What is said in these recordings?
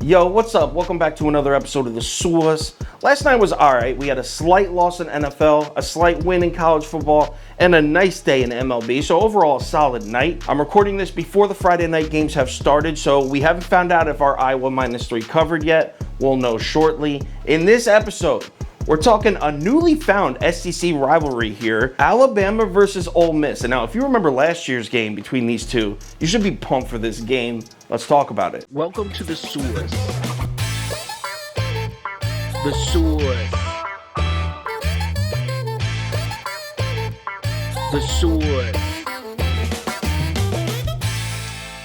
Yo, what's up? Welcome back to another episode of The Source. Last night was alright. We had a slight loss in NFL, a slight win in college football, and a nice day in MLB. So overall, a solid night. I'm recording this before the Friday night games have started, so we haven't found out if our Iowa -3 covered yet. We'll know shortly. In this episode, we're talking a newly found SEC rivalry here, Alabama versus Ole Miss. And now, if you remember last year's game between these two, you should be pumped for this game. Let's talk about it. Welcome to The Source. The Source. The Source.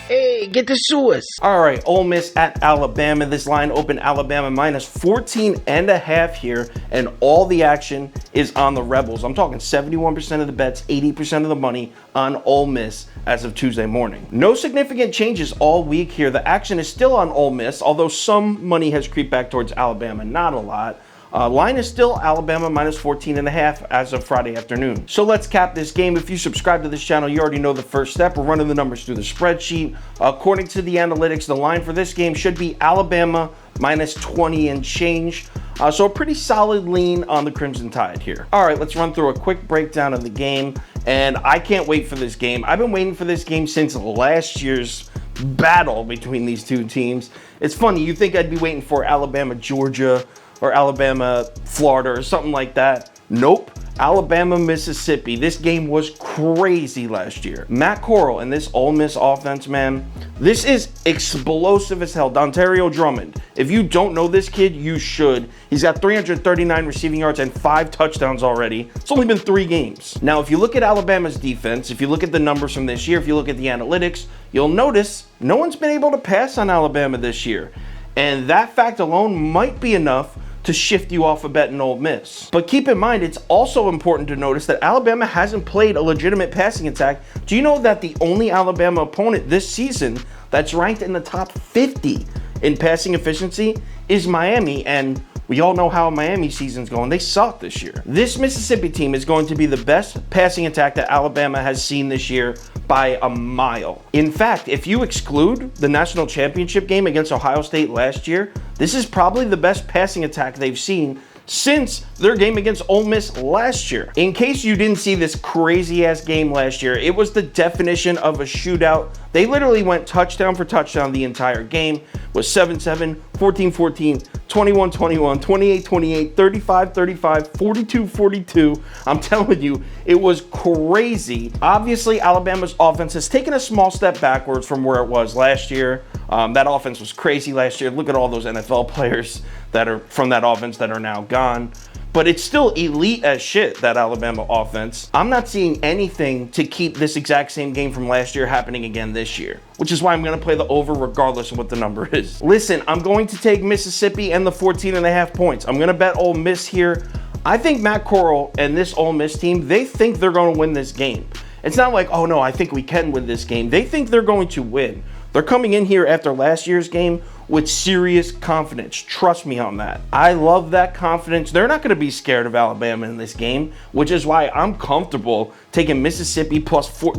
Hey, get the Source. All right, Ole Miss at Alabama. This line opened Alabama -14.5 here, and all the action is on the Rebels. I'm talking 71% of the bets, 80% of the money on Ole Miss as of Tuesday morning. No significant changes all week here. The action is still on Ole Miss, although some money has creeped back towards Alabama, not a lot. Line is still Alabama -14.5 as of Friday afternoon. So let's cap this game. If you subscribe to this channel, you already know the first step. We're running the numbers through the spreadsheet. According to the analytics, the line for this game should be Alabama -20 and change. So a pretty solid lean on the Crimson Tide here. All right, let's run through a quick breakdown of the game. And I can't wait for this game. I've been waiting for this game since last year's battle between these two teams. It's funny, you think I'd be waiting for Alabama, Georgia, or Alabama, Florida, or something like that. Nope. Alabama, Mississippi. This game was crazy last year. Matt Corral and this Ole Miss offense, man, this is explosive as hell. Dontario Drummond. If you don't know this kid, you should. He's got 339 receiving yards and 5 touchdowns already. It's only been 3 games. Now, if you look at Alabama's defense, if you look at the numbers from this year, if you look at the analytics, you'll notice no one's been able to pass on Alabama this year. And that fact alone might be enough to shift you off a bet in Ole Miss. But keep in mind, it's also important to notice that Alabama hasn't played a legitimate passing attack. Do you know that the only Alabama opponent this season that's ranked in the top 50 in passing efficiency is Miami? And we all know how Miami season's going. They suck this year. This Mississippi team is going to be the best passing attack that Alabama has seen this year by a mile. In fact, if you exclude the national championship game against Ohio State last year, this is probably the best passing attack they've seen since their game against Ole Miss last year. In case you didn't see this crazy-ass game last year, it was the definition of a shootout. They literally went touchdown for touchdown the entire game. It was 7-7, 14-14, 21-21, 28-28, 35-35, 42-42. I'm telling you, it was crazy. Obviously, Alabama's offense has taken a small step backwards from where it was last year. That offense was crazy last year. Look at all those NFL players that are from that offense that are now gone. But it's still elite as shit, that Alabama offense. I'm not seeing anything to keep this exact same game from last year happening again this year, which is why I'm going to play the over regardless of what the number is. Listen, I'm going to take Mississippi and the 14.5 points. I'm going to bet Ole Miss here. I think Matt Corral and this Ole Miss team, they think they're going to win this game. It's not like, oh no, I think we can win this game. They think they're going to win. They're coming in here after last year's game with serious confidence. Trust me on that. I love that confidence. They're not going to be scared of Alabama in this game, which is why I'm comfortable taking Mississippi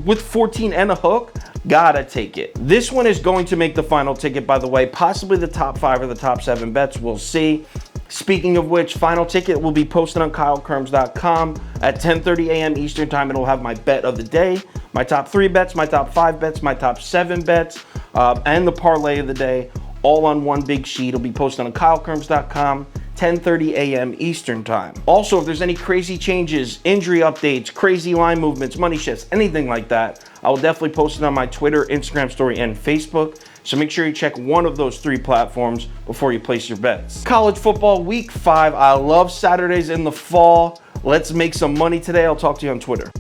with 14 and a hook. Gotta take it. This one is going to make the final ticket, by the way. Possibly the top 5 or the top 7 bets. We'll see. Speaking of which, final ticket will be posted on KyleKirms.com at 10:30 a.m. Eastern time. It'll have my bet of the day, my top 3 bets, my top 5 bets, my top 7 bets, and the parlay of the day, all on one big sheet. It'll be posted on KyleKirms.com, 10:30 a.m. Eastern time. Also, if there's any crazy changes, injury updates, crazy line movements, money shifts, anything like that, I will definitely post it on my Twitter, Instagram story, and Facebook. So make sure you check one of those 3 platforms before you place your bets. College football week 5. I love Saturdays in the fall. Let's make some money today. I'll talk to you on Twitter.